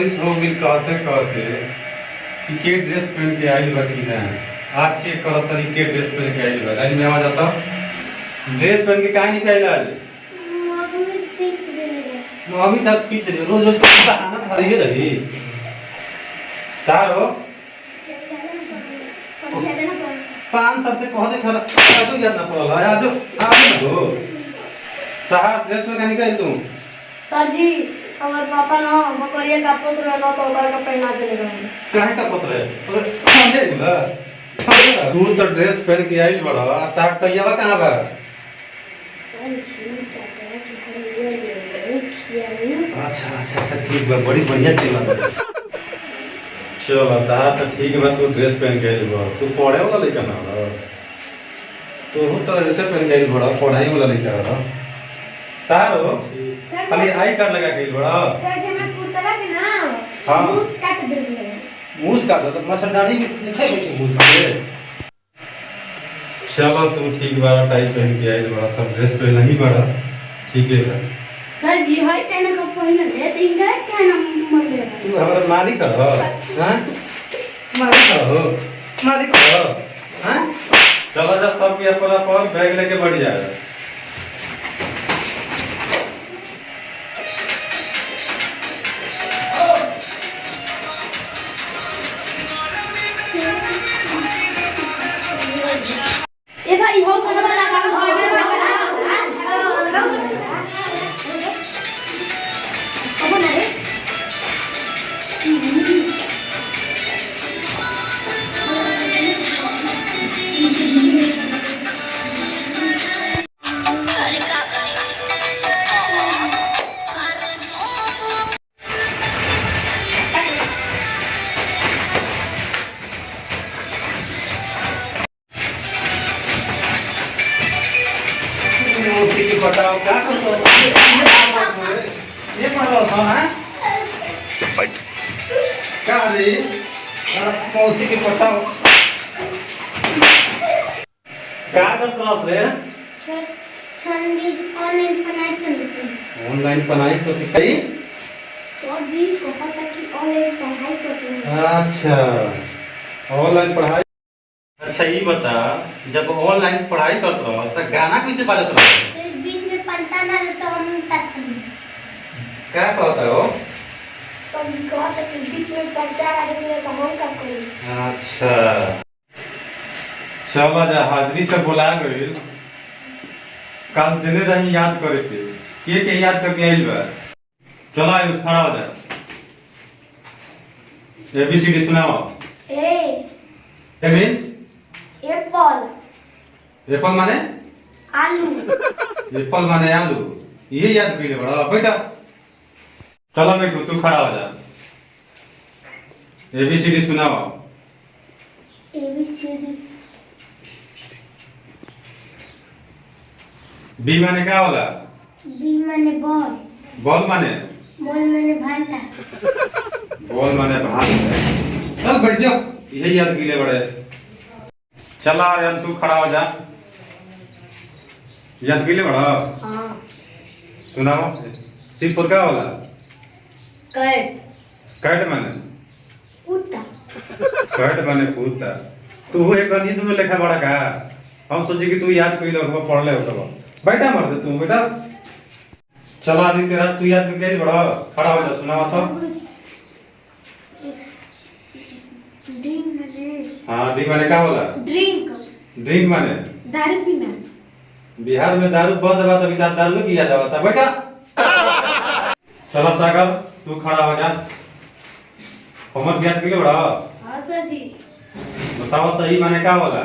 बरिस हो गई कहते कहते कि के ड्रेस पहन के आई बची ना। आज चेक करो तरी के ड्रेस पहन के आई बा। गाड़ी में आवाज आता ड्रेस पहन के कहाँ निकल आए? मम्मी तक खींच रही रोज रोज का बहाना धरी रही तारो 5 साल से कह दे खरा आजो याद ना पड़ल है आजो आजो ना हो साहब ड्रेस में कहीं निकल तू सर जी हमारे पापा ना बकरिया का पुत्र ना तो ओकर का पहना देले गए काहे का पुत्र है तो दे दूंगा तू तो ड्रेस पहन के आई बड़ा ता कहियावा कहां बा? अच्छा ठीक बा बड़ी बढ़िया चीज बा। चलो ता तो ठीक बा तू ड्रेस पहन के आई बा तू पढ़े वाला लड़का ना हो तो तो ड्रेस पहन के आई बड़ा पढ़ाई वाला लड़का हो तारो खाली आई कार्ड लगा के बड़ा सर जी हमरा कुर्ता के ना हां मूस काट देले मूस काट दो मच्छरदानी दिखे कैसे मूस के चलो तू ठीक बारा टाई पहन के आई बड़ा सब ड्रेस पहन नहीं बड़ा ठीक है बा सर जी हई टेन को पहले ले देंगे क्या ना मर ले तू हमारा मालिक हो हां मालिक हो हां चलो जब सब के अपना बैग लेके बढ़ जाए ए भाई हो करवा लगा घर में झगड़ा अब ना रे बताओ क्या करते हो ये पढ़ रहा था ना क्या रे मौसी की बताओ क्या करते हो रे ठंडी ऑनलाइन पढ़ाई तो सिखाई सर जी को पता कि ऑनलाइन पढ़ाई करते हैं अच्छा ऑनलाइन पढ़ाई अच्छा ये बता जब ऑनलाइन पढ़ाई करते रहो तो गाना कैसे बजत रहो क्या कहता हो सर जी कहता कि बीच में प्रचार आ गया तो हम क्या करें अच्छा चलो जा हाजरी तो बुला गई कल दिन रही याद करे के याद करके आइल बा चलो आयुष खड़ा हो जा ABCD सुनाओ ए मींस एप्पल माने आलू एप्पल माने आलू ये याद कर ले बड़ा बेटा चलो बेटू तू खड़ा हो जा ABCD सुनाओ ABCD B माने क्या होला B माने बॉल बॉल माने भांटा बॉल माने भांटा चल बैठ जाओ यही याद कर ले बड़े चला यार तू खड़ा हो जा याद कर ले बड़ा हां सुनाओ सिर्फ क्या होला कैट माने कुत्ता कैट माने कुत्ता तू एक गणित में लिखा बड़ा का हम सोचे कि तू याद कर लो पढ़ ले हो बैठा मर दे तू बेटा चला दी तेरा तू याद करके बड़ा खड़ा हो जा सुनाओ तो ड्रिंक माने हां डी माने क्या होला ड्रिंक माने दारू पीना बिहार में दारू बंद बा तो विचार दारू किया जाता बेटा चलो सागर तू खड़ा हो जा होमवर्क याद कर ले बड़ा हां सर जी बताओ तो ई माने क्या होला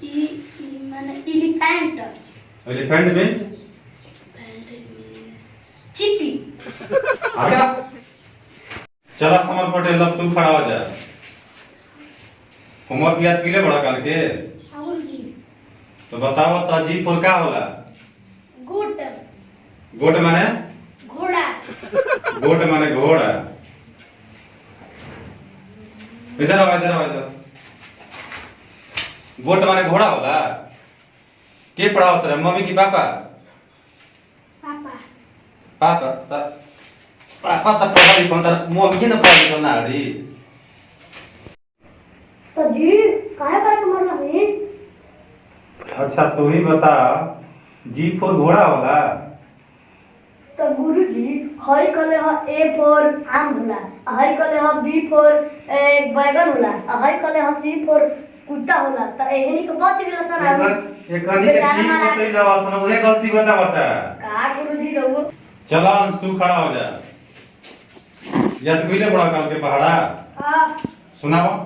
ई माने एलिफेंट एलिफेंट मींस चींटी आजा चला समर पटेल अब तू खड़ा हो जा होमवर्क याद कर ले बड़ा कल के और जी तो बताओ तो जी फॉर क्या होला गोट गोट माने घोड़ा गोट माने घोड़ा इधर आओ गोट माने घोड़ा होला के पढ़ा होता है मम्मी की पापा पापा पापा पता पढ़ा लिखा था मम्मी ने पढ़ा लिखा ना रे सर जी काहे करे के मरला है? अच्छा तू ही बता G4 घोड़ा होला तो गुरुजी हई कले ह A फॉर आम होला, हई कले ह B फॉर बैगन होला, हई कले ह C फॉर कुत्ता होला। त एहनी के बच गेल सन आ एक कनी के ठीक बतई जावा तने उहे गलती बता का गुरुजी रहू। चला अंश तू खड़ा हो जा या तू ले बड़ा काल के पहाड़ा हां सुनाओ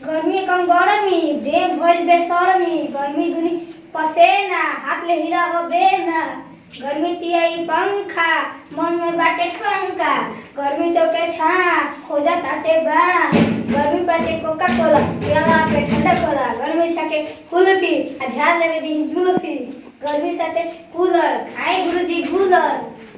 गर्मी कम गरमी देह भइल बेसरमी, गर्मी दुनी पसेना हाथ ले हिला हो बेना, गर्मी तियाई पंखा मन में बाटे शंका, गर्मी चौके छा खोजा ताटे बा, गर्मी बाटे कोका कोला पियाला पे ठंडा कोला, गर्मी छाके कुल्फी आ झाड़ लेवे दी जुल्फी, गर्मी साथे कूलर खाए गुरुजी कूलर,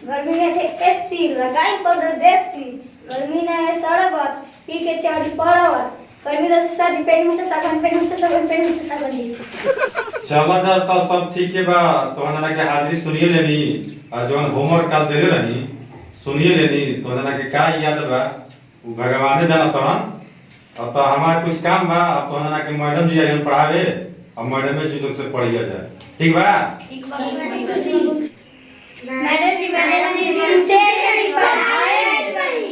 गर्मी में थे एसी लगाई पाउडर देसी, गर्मी ना है शरबत पी के चारी पड़वत, गर्मी तो सज पेन में से साबन जी चला जा तो सब ठीक है बा तो हना के हाजिरी सुनिए लेनी और जवन होमवर्क काल देले रहनी सुनिए लेनी तो हना के का याद बा वो भगवान जाना तोरन और तो हमारा कुछ काम बा तो हना के मैडम जी आइल पढ़ावे और मैडम जी लोग से पढ़िया जाए ठीक बा मैडम जी सिंसियरली पढ़ाए भाई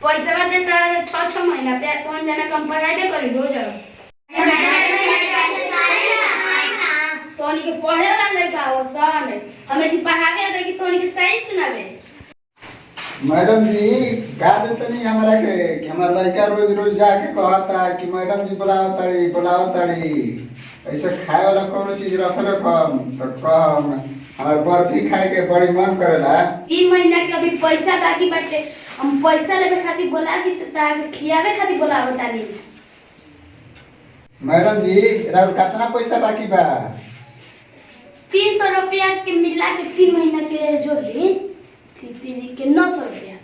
पैसा देता 6 महीना पे कौन जाना कम पढ़ाई करी दो जब तोनी के पढ़े वाला लड़का हो सन हमें जी पढ़ावे आवे कि तोनी के सही सुनावे। मैडम जी गा देते नहीं हमारा के कि हमारा लड़का रोज रोज जाके कहता है कि मैडम जी बुलाओ ताड़ी ऐसे खाए वाला कोनो चीज रखल कम तो कम हमार बर्फी खाए के बड़ी मन करेला। 3 महीना के अभी पैसा बाकी बाटे हम पैसा लेवे खातिर बोला कि ताके खियावे खातिर बोलावो तानी। मैडम जी राउर कितना पैसा बाकी बा? 300 रुपया के मिला के 3 महीना के जोड़ ली तीन के 900 रुपया।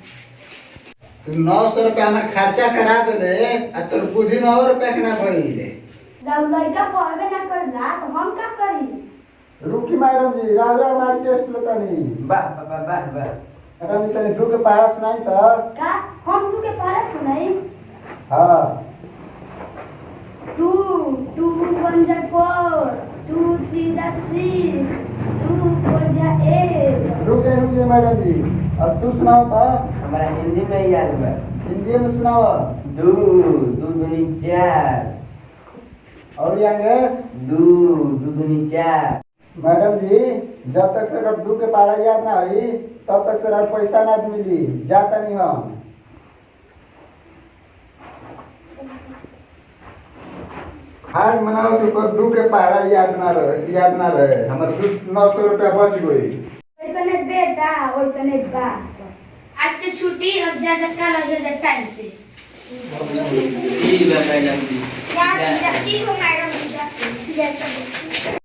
तू 900 रुपया हमार खर्चा करा दे आ तोर बुद्धि 9 रुपया के ना भइले। जब लड़का पढ़बे ना करला तो हम का करी? रुकी मैडम जी राउर हमार टेस्ट लेता नहीं। वाह मैडम जी तने दू के पहाड़ा सुनाई तो का हम तू के पारा सुनाई? हां 2 2 1 जा 4 2 3 जा 6 2 4 जा 8 रुके मैडम जी अब तू सुनाओ तो हमारा हिंदी में याद बा। हिंदी में सुनाओ। 2 दूनी 4 और आगे 2 दूनी 4। मैडम जी जब तक से दू के पहाड़ा याद ना हुई तब तक से पैसा ना मिली जाता नहीं हम। आज मनाओ तो दू के पहाड़ा याद ना रहे हमारे 900 रुपया बच गई। वैसने बेटा वैसने बाप। आज के छुट्टी अब जा कल आ जा टाइम पे। ठीक है मैडम जी। ठीक हो मैडम जी।